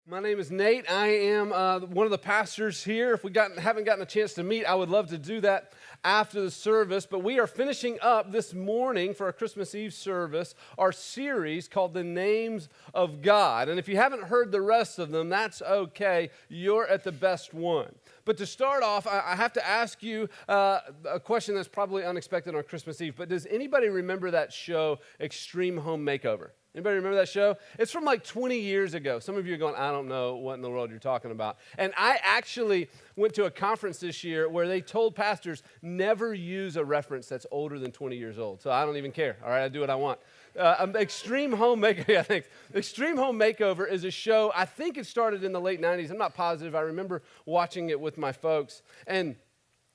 My name is Nate. I am one of the pastors here. If we haven't gotten a chance to meet, I would love to do that after the service. But we are finishing up this morning for our Christmas Eve service, our series called The Names of God. And if you haven't heard the rest of them, that's okay. You're at the best one. But to start off, I have to ask you a question that's probably unexpected on Christmas Eve. But does anybody remember that show, Extreme Home Makeover? Anybody remember that show? It's from like 20 years ago. Some of you are going, I don't know what in the world you're talking about. And I actually went to a conference this year where they told pastors never use a reference that's older than 20 years old. So I don't even care. All right, I do what I want. Extreme Home Makeover, yeah, thanks. Extreme Home Makeover is a show, I think it started in the late 90s. I'm not positive. I remember watching it with my folks. And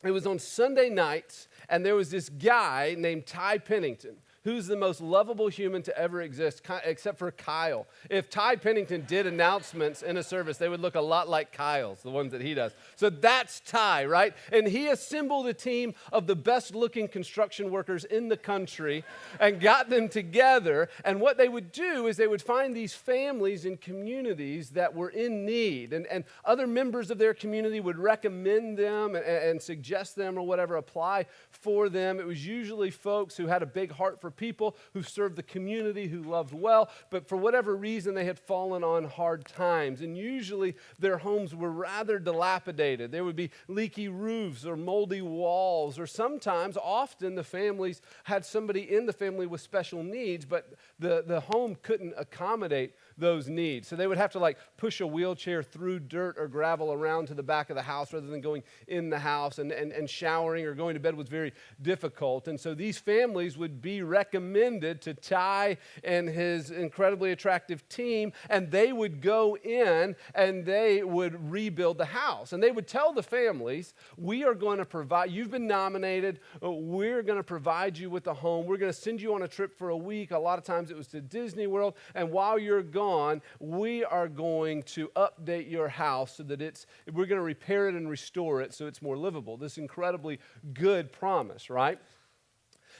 it was on Sunday nights, and there was this guy named Ty Pennington, who's the most lovable human to ever exist, except for Kyle. If Ty Pennington did announcements in a service, they would look a lot like Kyle's, the ones that he does. So that's Ty, right? And he assembled a team of the best-looking construction workers in the country and got them together. And what they would do is they would find these families and communities that were in need. And other members of their community would recommend them and suggest them or whatever, apply for them. It was usually folks who had a big heart for people, who served the community, who loved well, but for whatever reason they had fallen on hard times. And usually their homes were rather dilapidated. There would be leaky roofs or moldy walls, or sometimes, often, the families had somebody in the family with special needs, but the home couldn't accommodate those needs. So they would have to push a wheelchair through dirt or gravel around to the back of the house rather than going in the house, and showering or going to bed was very difficult. And so these families would be recommended to Ty and his incredibly attractive team, and they would go in and they would rebuild the house. And they would tell the families, we are going to provide, you've been nominated, we're going to provide you with a home. We're going to send you on a trip for a week. A lot of times it was to Disney World, and while you're gone, we are going to update your house so that we're going to repair it and restore it so it's more livable. This incredibly good promise, right?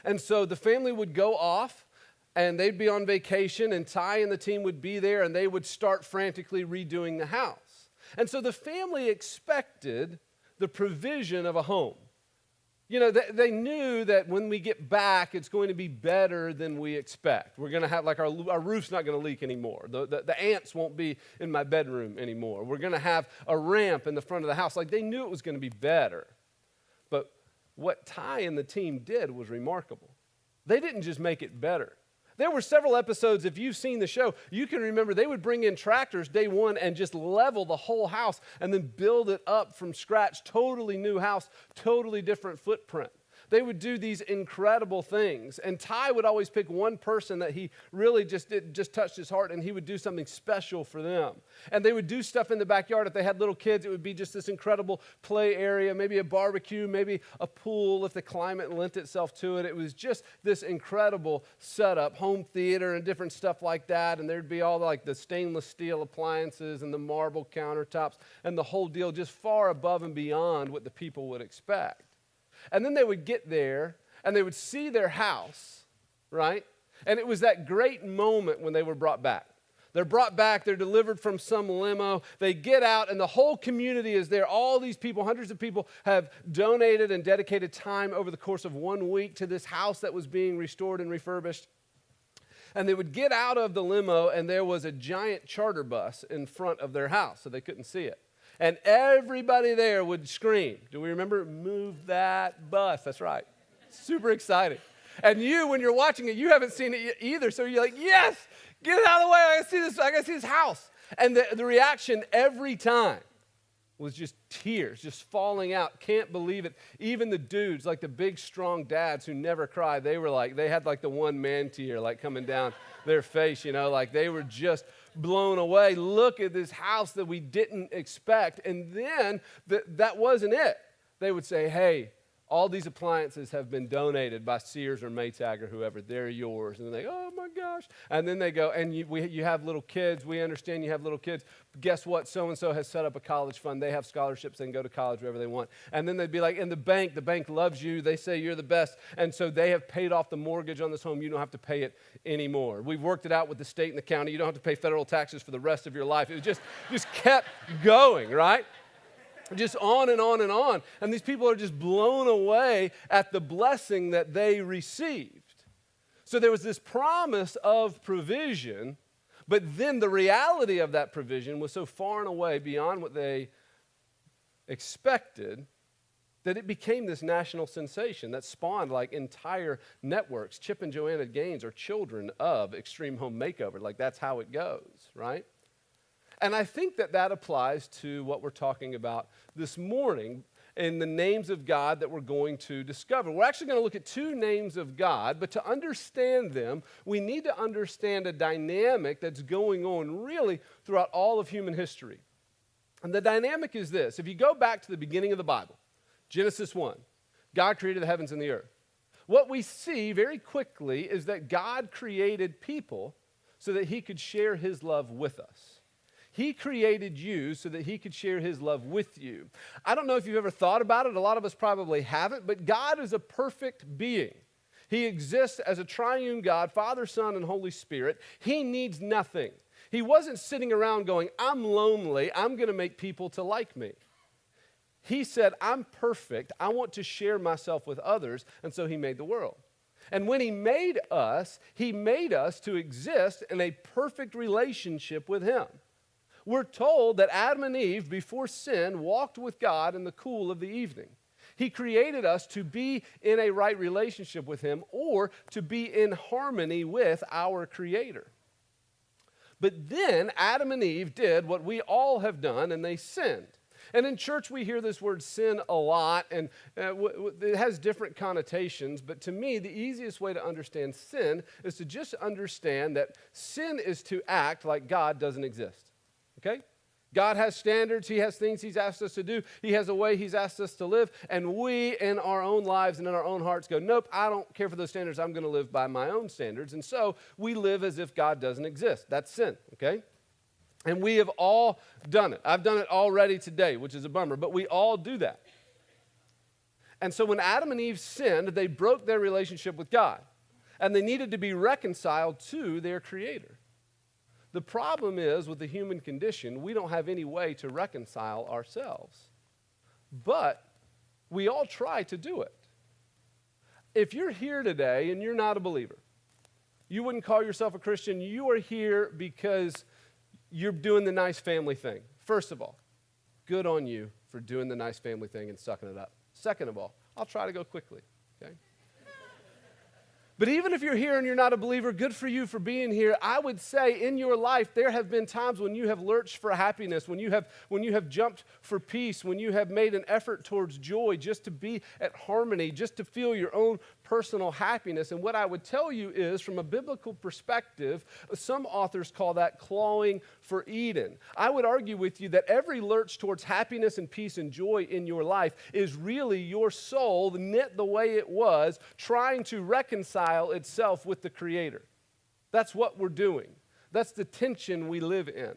And so the family would go off, and they'd be on vacation, and Ty and the team would be there, and they would start frantically redoing the house. And so the family expected the provision of a home. You know, they knew that when we get back, it's going to be better than we expect. We're going to have, our roof's not going to leak anymore. The ants won't be in my bedroom anymore. We're going to have a ramp in the front of the house. They knew it was going to be better. But what Ty and the team did was remarkable. They didn't just make it better. There were several episodes, if you've seen the show, you can remember they would bring in tractors day one and just level the whole house and then build it up from scratch, totally new house, totally different footprint. They would do these incredible things. And Ty would always pick one person that he really just touched his heart, and he would do something special for them. And they would do stuff in the backyard. If they had little kids, it would be just this incredible play area, maybe a barbecue, maybe a pool if the climate lent itself to it. It was just this incredible setup, home theater and different stuff like that. And there'd be all the stainless steel appliances and the marble countertops and the whole deal, just far above and beyond what the people would expect. And then they would get there, and they would see their house, right? And it was that great moment when they were brought back. They're brought back, they're delivered from some limo, they get out, and the whole community is there. All these people, hundreds of people, have donated and dedicated time over the course of 1 week to this house that was being restored and refurbished. And they would get out of the limo, and there was a giant charter bus in front of their house, so they couldn't see it. And everybody there would scream. Do we remember? Move that bus. That's right. Super exciting. And you, when you're watching it, you haven't seen it either. So you're like, yes, get it out of the way. I gotta see this house. And the reaction every time was just tears, just falling out. Can't believe it. Even the dudes, like the big, strong dads who never cry, they had the one man tear coming down their face, they were just blown away. Look at this house that we didn't expect. And then that wasn't it. They would say, hey, all these appliances have been donated by Sears or Maytag or whoever. They're yours. And then they go, oh my gosh. And then they go, and you have little kids. We understand you have little kids. Guess what? So-and-so has set up a college fund. They have scholarships. They can go to college wherever they want. And then they'd be like, in the bank loves you. They say you're the best. And so they have paid off the mortgage on this home. You don't have to pay it anymore. We've worked it out with the state and the county. You don't have to pay federal taxes for the rest of your life. It just kept going, right? Just on and on and on. And these people are just blown away at the blessing that they received. So there was this promise of provision, but then the reality of that provision was so far and away beyond what they expected that it became this national sensation that spawned like entire networks. Chip and Joanna Gaines are children of Extreme Home Makeover. Like that's how it goes, right? And I think that applies to what we're talking about this morning in the names of God that we're going to discover. We're actually going to look at two names of God, but to understand them, we need to understand a dynamic that's going on really throughout all of human history. And the dynamic is this. If you go back to the beginning of the Bible, Genesis 1, God created the heavens and the earth. What we see very quickly is that God created people so that he could share his love with us. He created you so that he could share his love with you. I don't know if you've ever thought about it. A lot of us probably haven't, but God is a perfect being. He exists as a triune God, Father, Son, and Holy Spirit. He needs nothing. He wasn't sitting around going, I'm lonely. I'm going to make people to like me. He said, I'm perfect. I want to share myself with others, and so he made the world. And when he made us to exist in a perfect relationship with him. We're told that Adam and Eve, before sin, walked with God in the cool of the evening. He created us to be in a right relationship with him or to be in harmony with our Creator. But then Adam and Eve did what we all have done, and they sinned. And in church, we hear this word sin a lot, and it has different connotations. But to me, the easiest way to understand sin is to just understand that sin is to act like God doesn't exist. Okay? God has standards. He has things he's asked us to do. He has a way he's asked us to live. And we, in our own lives and in our own hearts, go, nope, I don't care for those standards. I'm going to live by my own standards. And so we live as if God doesn't exist. That's sin, okay? And we have all done it. I've done it already today, which is a bummer, but we all do that. And so when Adam and Eve sinned, they broke their relationship with God. And they needed to be reconciled to their Creator. The problem is, with the human condition, we don't have any way to reconcile ourselves. But we all try to do it. If you're here today and you're not a believer, you wouldn't call yourself a Christian, you are here because you're doing the nice family thing. First of all, good on you for doing the nice family thing and sucking it up. Second of all, I'll try to go quickly, okay? But even if you're here and you're not a believer, good for you for being here. I would say in your life there have been times when you have lurched for happiness, when you have jumped for peace, when you have made an effort towards joy just to be at harmony, just to feel your own personal happiness. And what I would tell you is, from a biblical perspective, some authors call that clawing for Eden. I would argue with you that every lurch towards happiness and peace and joy in your life is really your soul, knit the way it was, trying to reconcile itself with the Creator. That's what we're doing. That's the tension we live in.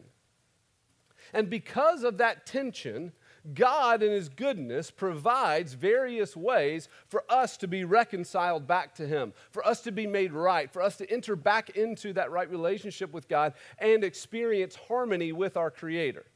And because of that tension, God in his goodness provides various ways for us to be reconciled back to him, for us to be made right, for us to enter back into that right relationship with God and experience harmony with our Creator.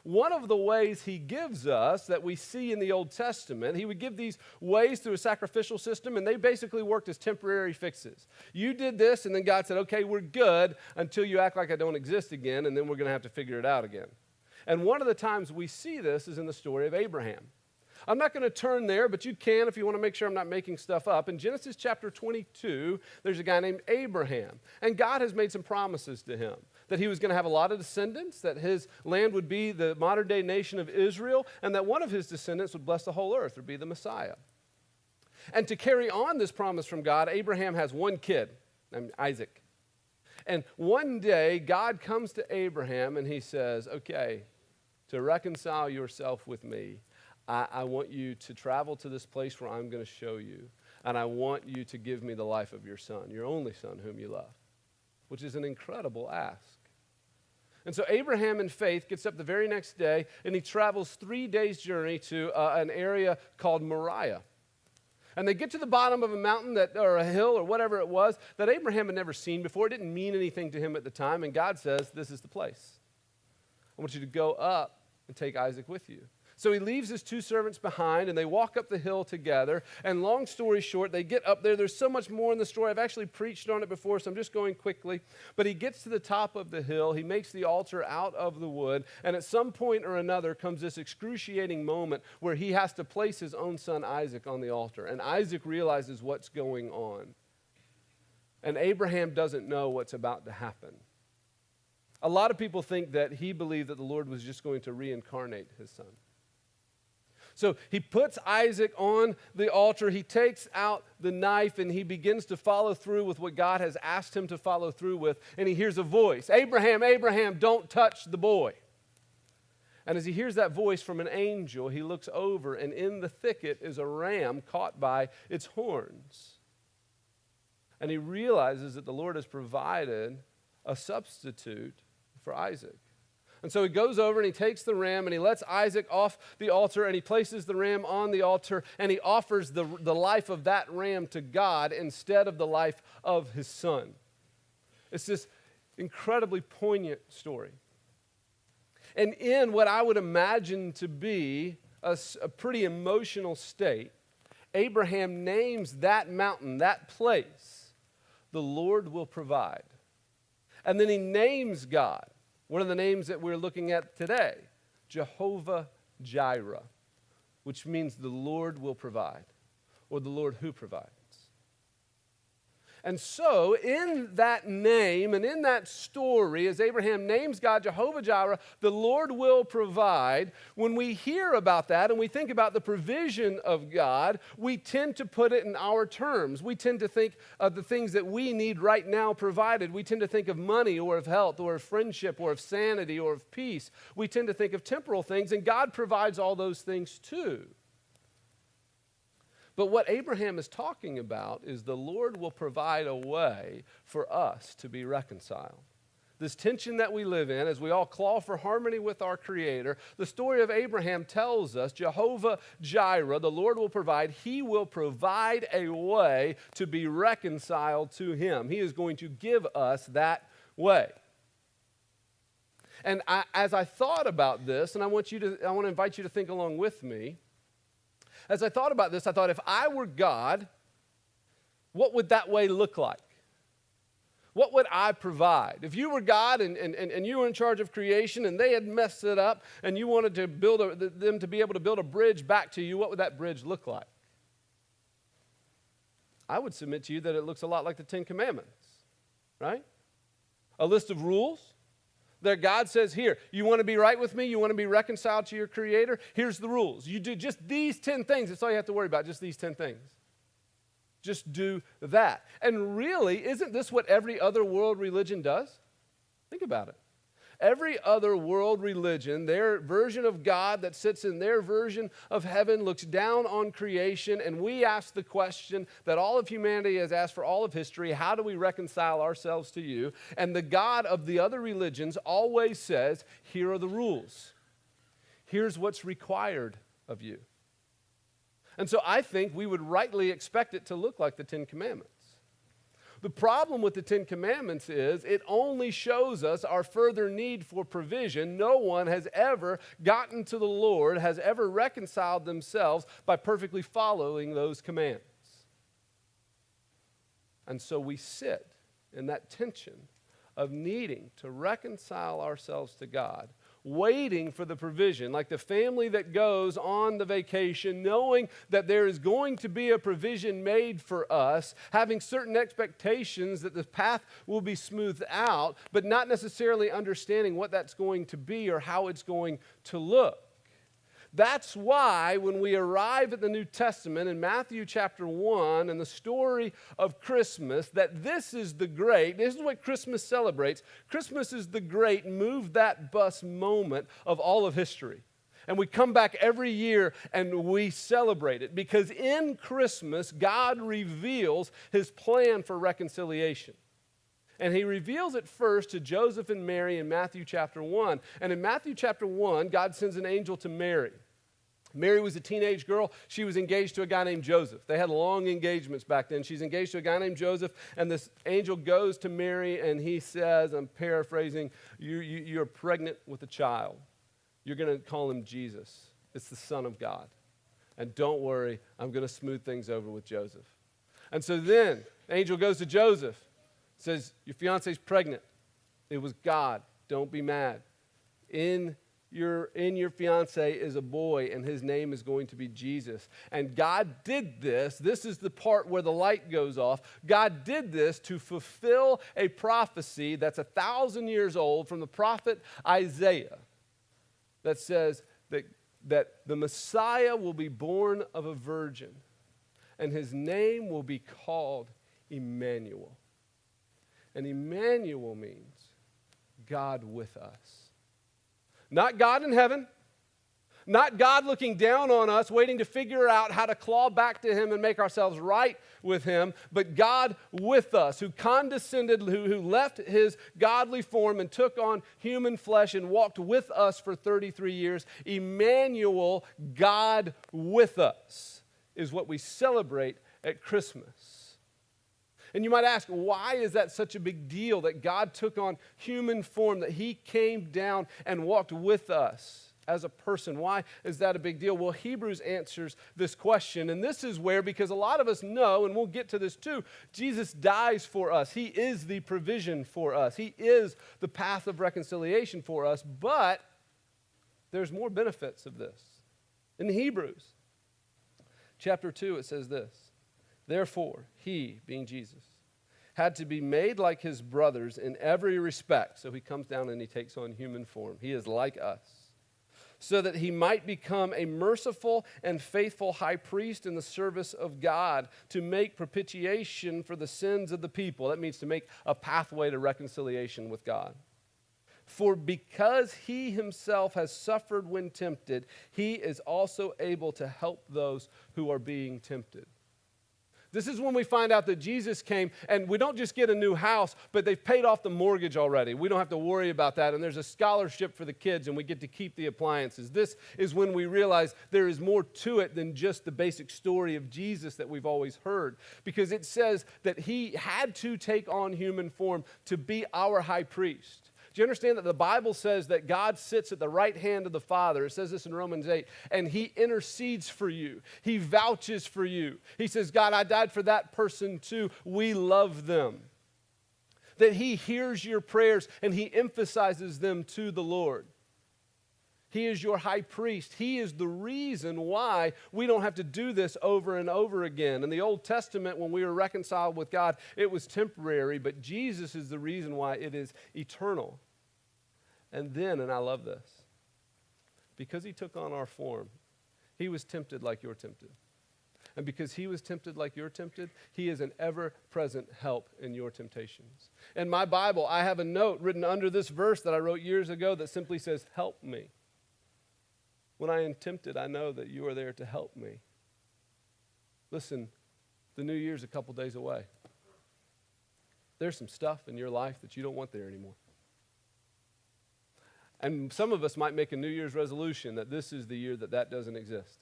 One of the ways he gives us that we see in the Old Testament, he would give these ways through a sacrificial system, and they basically worked as temporary fixes. You did this, and then God said, okay, we're good until you act like I don't exist again, and then we're going to have to figure it out again. And one of the times we see this is in the story of Abraham. I'm not going to turn there, but you can if you want to make sure I'm not making stuff up. In Genesis chapter 22, there's a guy named Abraham. And God has made some promises to him that he was going to have a lot of descendants, that his land would be the modern-day nation of Israel, and that one of his descendants would bless the whole earth, or be the Messiah. And to carry on this promise from God, Abraham has one kid named Isaac. And one day, God comes to Abraham and he says, okay, to reconcile yourself with me, I want you to travel to this place where I'm going to show you. And I want you to give me the life of your son, your only son whom you love, which is an incredible ask. And so Abraham in faith gets up the very next day and he travels 3 days' journey to an area called Moriah. And they get to the bottom of a mountain or a hill or whatever it was that Abraham had never seen before. It didn't mean anything to him at the time. And God says, this is the place. I want you to go up and take Isaac with you. So he leaves his 2 servants behind, and they walk up the hill together. And long story short, they get up there. There's so much more in the story. I've actually preached on it before, so I'm just going quickly. But he gets to the top of the hill. He makes the altar out of the wood. And at some point or another comes this excruciating moment where he has to place his own son Isaac on the altar. And Isaac realizes what's going on. And Abraham doesn't know what's about to happen. A lot of people think that he believed that the Lord was just going to reincarnate his son. So he puts Isaac on the altar, he takes out the knife, and he begins to follow through with what God has asked him to follow through with, and he hears a voice, Abraham, Abraham, don't touch the boy. And as he hears that voice from an angel, he looks over, and in the thicket is a ram caught by its horns. And he realizes that the Lord has provided a substitute for Isaac. And so he goes over and he takes the ram and he lets Isaac off the altar and he places the ram on the altar and he offers the life of that ram to God instead of the life of his son. It's this incredibly poignant story. And in what I would imagine to be a pretty emotional state, Abraham names that mountain, that place, the Lord will provide. And then he names God. One of the names that we're looking at today, Jehovah Jireh, which means the Lord will provide, or the Lord who provides. And so, in that name and in that story, as Abraham names God Jehovah Jireh, the Lord will provide. When we hear about that and we think about the provision of God, we tend to put it in our terms. We tend to think of the things that we need right now provided. We tend to think of money or of health or of friendship or of sanity or of peace. We tend to think of temporal things, and God provides all those things too. But what Abraham is talking about is the Lord will provide a way for us to be reconciled. This tension that we live in as we all claw for harmony with our Creator, the story of Abraham tells us Jehovah Jireh, the Lord will provide. He will provide a way to be reconciled to Him. He is going to give us that way. And as I thought about this, and I want to invite you to think along with me. As I thought about this, I thought, if I were God, what would that way look like? What would I provide? If you were God and you were in charge of creation and they had messed it up and you wanted to them to be able to build a bridge back to you, what would that bridge look like? I would submit to you that it looks a lot like the 10 Commandments, right? A list of rules that God says, here, you want to be right with me? You want to be reconciled to your Creator? Here's the rules. You do just these 10 things. That's all you have to worry about, just these 10 things. Just do that. And really, isn't this what every other world religion does? Think about it. Every other world religion, their version of God that sits in their version of heaven looks down on creation, and we ask the question that all of humanity has asked for all of history: how do we reconcile ourselves to you? And the God of the other religions always says, here are the rules. Here's what's required of you. And so I think we would rightly expect it to look like the 10 Commandments. The problem with the 10 Commandments is it only shows us our further need for provision. No one has ever gotten to the Lord, has ever reconciled themselves by perfectly following those commands. And so we sit in that tension of needing to reconcile ourselves to God, waiting for the provision, like the family that goes on the vacation, knowing that there is going to be a provision made for us, having certain expectations that the path will be smoothed out, but not necessarily understanding what that's going to be or how it's going to look. That's why when we arrive at the New Testament in Matthew chapter 1 and the story of Christmas, that this is what Christmas celebrates. Christmas is the great move that bus moment of all of history. And we come back every year and we celebrate it because in Christmas, God reveals his plan for reconciliation. And he reveals it first to Joseph and Mary in Matthew chapter 1. And in Matthew chapter 1, God sends an angel to Mary. Mary was a teenage girl. She was engaged to a guy named Joseph. They had long engagements back then. She's engaged to a guy named Joseph, and this angel goes to Mary, and he says, I'm paraphrasing, you're pregnant with a child. You're going to call him Jesus. It's the Son of God. And don't worry, I'm going to smooth things over with Joseph. And so then, the angel goes to Joseph, says, your fiance's pregnant. It was God. Don't be mad. In your fiance is a boy, and his name is going to be Jesus. And God did this. This is the part where the light goes off. God did this to fulfill a prophecy that's 1,000 years old from the prophet Isaiah that says that the Messiah will be born of a virgin, and his name will be called Emmanuel. And Emmanuel means God with us. Not God in heaven, not God looking down on us, waiting to figure out how to claw back to him and make ourselves right with him, but God with us, who condescended, who left his godly form and took on human flesh and walked with us for 33 years. Emmanuel, God with us, is what we celebrate at Christmas. And you might ask, why is that such a big deal that God took on human form, that he came down and walked with us as a person? Why is that a big deal? Well, Hebrews answers this question, and this is where, because a lot of us know, and we'll get to this too, Jesus dies for us. He is the provision for us. He is the path of reconciliation for us, but there's more benefits of this. In Hebrews chapter 2, it says this, therefore, he, being Jesus, had to be made like his brothers in every respect. So he comes down and he takes on human form. He is like us. So that he might become a merciful and faithful high priest in the service of God to make propitiation for the sins of the people. That means to make a pathway to reconciliation with God. For because he himself has suffered when tempted, he is also able to help those who are being tempted. This is when we find out that Jesus came, and we don't just get a new house, but they've paid off the mortgage already. We don't have to worry about that, and there's a scholarship for the kids, and we get to keep the appliances. This is when we realize there is more to it than just the basic story of Jesus that we've always heard, because it says that he had to take on human form to be our high priest. Do you understand that the Bible says that God sits at the right hand of the Father? It says this in Romans 8, and he intercedes for you. He vouches for you. He says, God, I died for that person too. We love them. That he hears your prayers and he emphasizes them to the Lord. He is your high priest. He is the reason why we don't have to do this over and over again. In the Old Testament, when we were reconciled with God, it was temporary, but Jesus is the reason why it is eternal. And then, and I love this, because he took on our form, he was tempted like you're tempted. And because he was tempted like you're tempted, he is an ever-present help in your temptations. In my Bible, I have a note written under this verse that I wrote years ago that simply says, help me. When I am tempted, I know that you are there to help me. Listen, the New Year's a couple days away. There's some stuff in your life that you don't want there anymore. And some of us might make a New Year's resolution that this is the year that doesn't exist.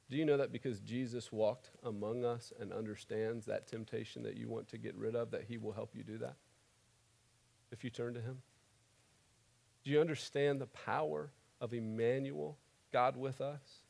Do you know that because Jesus walked among us and understands that temptation that you want to get rid of, that he will help you do that if you turn to him? Do you understand the power of Emmanuel, God with us?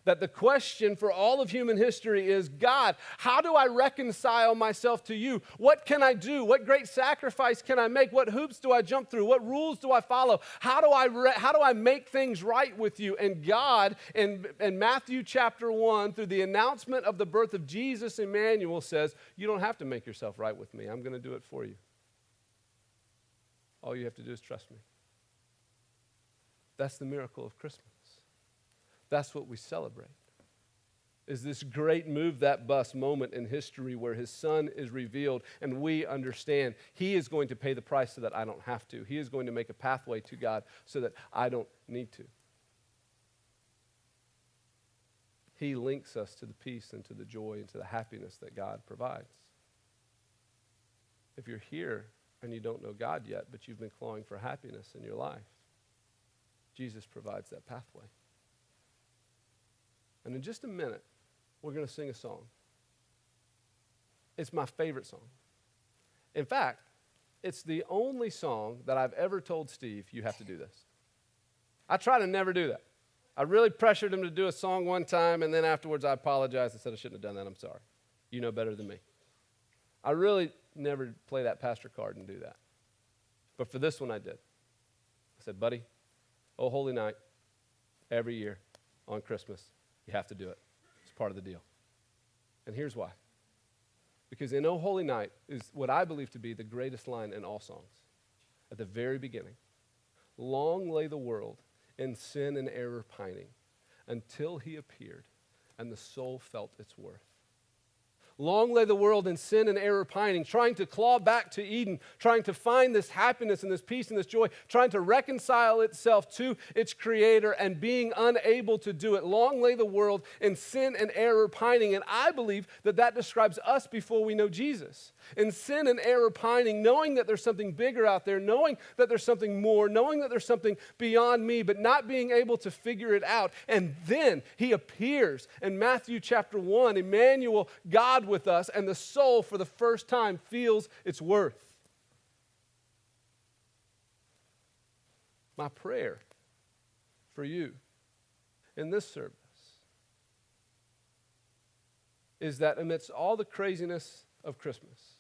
That the question for all of human history is, God, how do I reconcile myself to you? What can I do? What great sacrifice can I make? What hoops do I jump through? What rules do I follow? How do I make things right with you? And God, in Matthew chapter 1, through the announcement of the birth of Jesus, Emmanuel says, you don't have to make yourself right with me. I'm going to do it for you. All you have to do is trust me. That's the miracle of Christmas. That's what we celebrate. Is this great move that bus moment in history where his son is revealed and we understand he is going to pay the price so that I don't have to. He is going to make a pathway to God so that I don't need to. He links us to the peace and to the joy and to the happiness that God provides. If you're here and you don't know God yet, but you've been clawing for happiness in your life, Jesus provides that pathway. And in just a minute, we're going to sing a song. It's my favorite song. In fact, it's the only song that I've ever told Steve, you have to do this. I try to never do that. I really pressured him to do a song one time, and then afterwards I apologized and said I shouldn't have done that. I'm sorry. You know better than me. I really never play that pastor card and do that. But for this one I did. I said, buddy, Oh Holy Night, every year on Christmas, you have to do it. It's part of the deal. And here's why. Because in Oh Holy Night is what I believe to be the greatest line in all songs. At the very beginning, long lay the world in sin and error pining until he appeared and the soul felt its worth. Long lay the world in sin and error pining, trying to claw back to Eden, trying to find this happiness and this peace and this joy, trying to reconcile itself to its creator and being unable to do it. Long lay the world in sin and error pining. And I believe that that describes us before we know Jesus. In sin and error pining, knowing that there's something bigger out there, knowing that there's something more, knowing that there's something beyond me, but not being able to figure it out. And then he appears in Matthew chapter 1, Emmanuel, God with us, and the soul for the first time feels its worth. My prayer for you in this service is that amidst all the craziness of Christmas,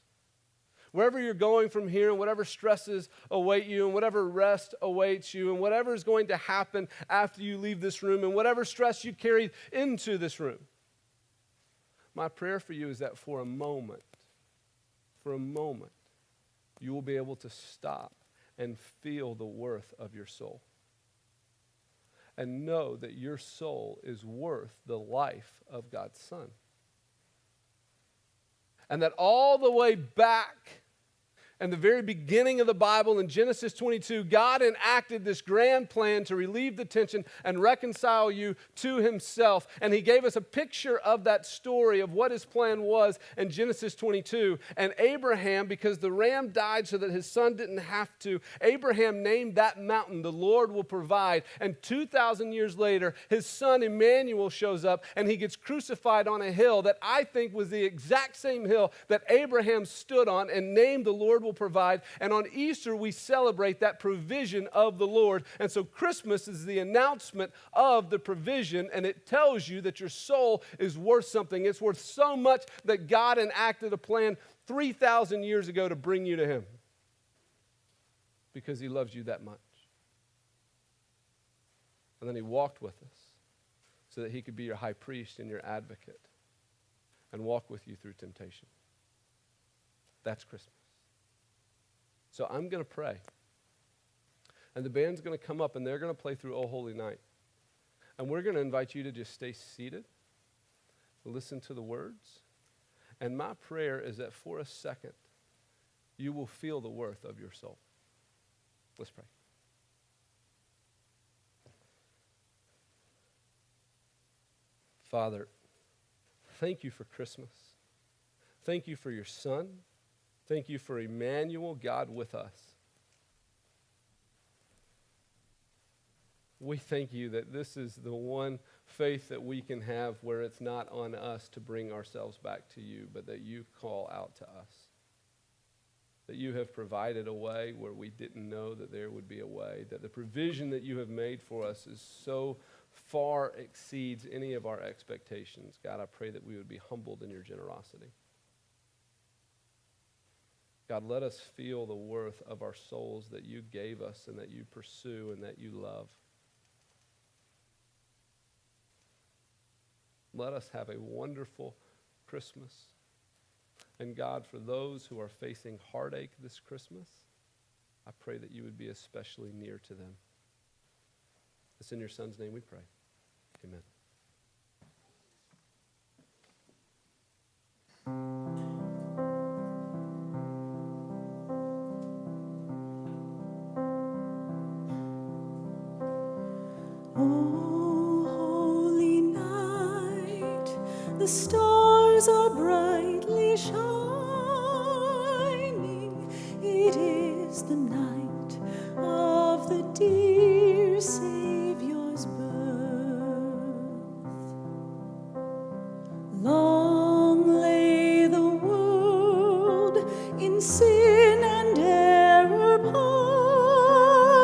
wherever you're going from here and whatever stresses await you and whatever rest awaits you and whatever is going to happen after you leave this room and whatever stress you carried into this room, my prayer for you is that for a moment, you will be able to stop and feel the worth of your soul. And know that your soul is worth the life of God's Son. And that all the way back in the very beginning of the Bible, in Genesis 22, God enacted this grand plan to relieve the tension and reconcile you to himself. And he gave us a picture of that story of what his plan was in Genesis 22. And Abraham, because the ram died so that his son didn't have to, Abraham named that mountain, the Lord will provide. And 2,000 years later, his son Emmanuel shows up and he gets crucified on a hill that I think was the exact same hill that Abraham stood on and named the Lord will provide. And on Easter, we celebrate that provision of the Lord. And so Christmas is the announcement of the provision, and it tells you that your soul is worth something. It's worth so much that God enacted a plan 3,000 years ago to bring you to him because he loves you that much. And then he walked with us so that he could be your high priest and your advocate and walk with you through temptation. That's Christmas. So I'm going to pray. And the band's going to come up and they're going to play through O Holy Night. And we're going to invite you to just stay seated, listen to the words. And my prayer is that for a second, you will feel the worth of your soul. Let's pray. Father, thank you for Christmas. Thank you for your Son. Thank you for Emmanuel, God with us. We thank you that this is the one faith that we can have where it's not on us to bring ourselves back to you, but that you call out to us. That you have provided a way where we didn't know that there would be a way. That the provision that you have made for us is so far exceeds any of our expectations. God, I pray that we would be humbled in your generosity. God, let us feel the worth of our souls that you gave us and that you pursue and that you love. Let us have a wonderful Christmas. And God, for those who are facing heartache this Christmas, I pray that you would be especially near to them. It's in your Son's name we pray. Amen. Oh, holy night, the stars are brightly shining. It is the night of the dear Savior's birth. Long lay the world in sin and error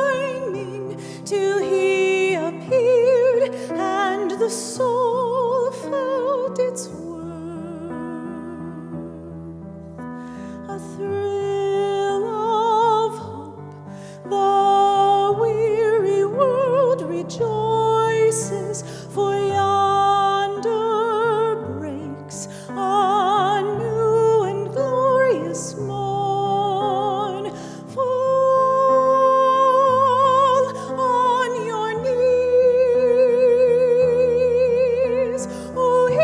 pining, till He appeared and the soul felt its worth. A thrill of hope, the weary world rejoices, for yonder breaks a new and glorious morn. Fall on your knees, oh, hear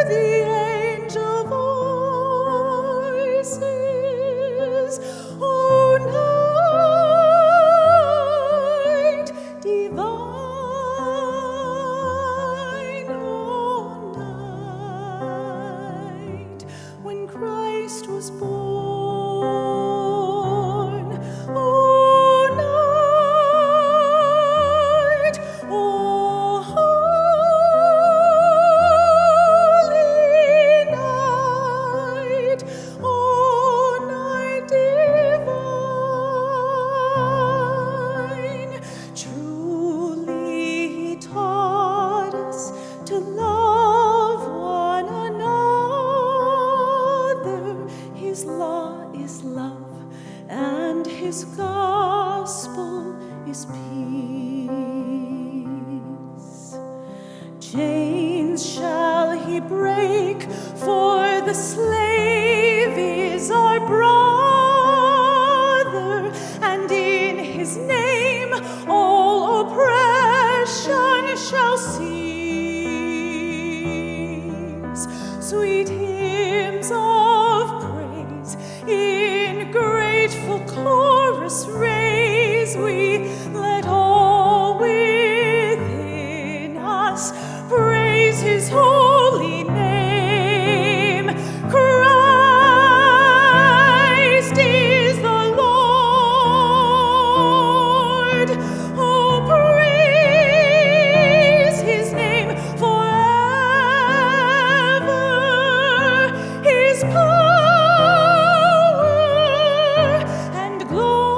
the angel voices, oh, night divine, oh, night when Christ was born. Oh, night, oh, holy night, oh, night divine. Truly He taught us to love one another. His law is love, and His gospel is peace. Chains shall He break, for the slave is our brother, and in His name all oppression shall cease. Sweet hymns of praise in grateful chorus raise we, let all within us praise His holy name. Christ is the Lord. Oh, praise His name forever. His power and glory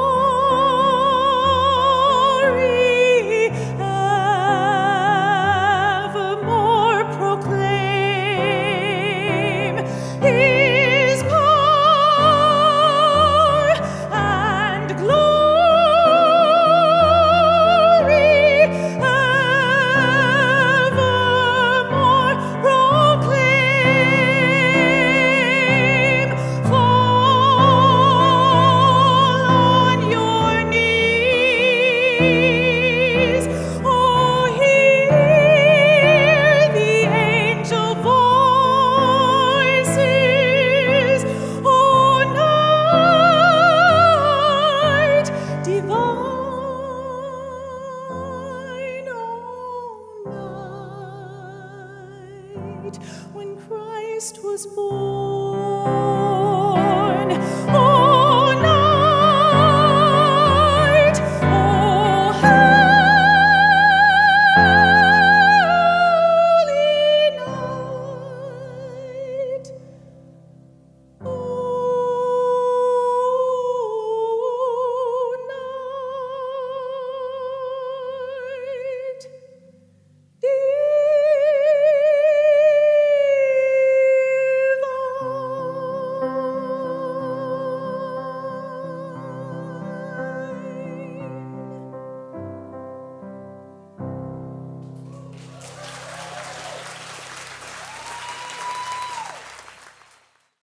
evermore proclaim. His power and glory evermore proclaim. Fall on your knees, oh, hear the angel voices, oh, night divine, oh, night when Christ was born.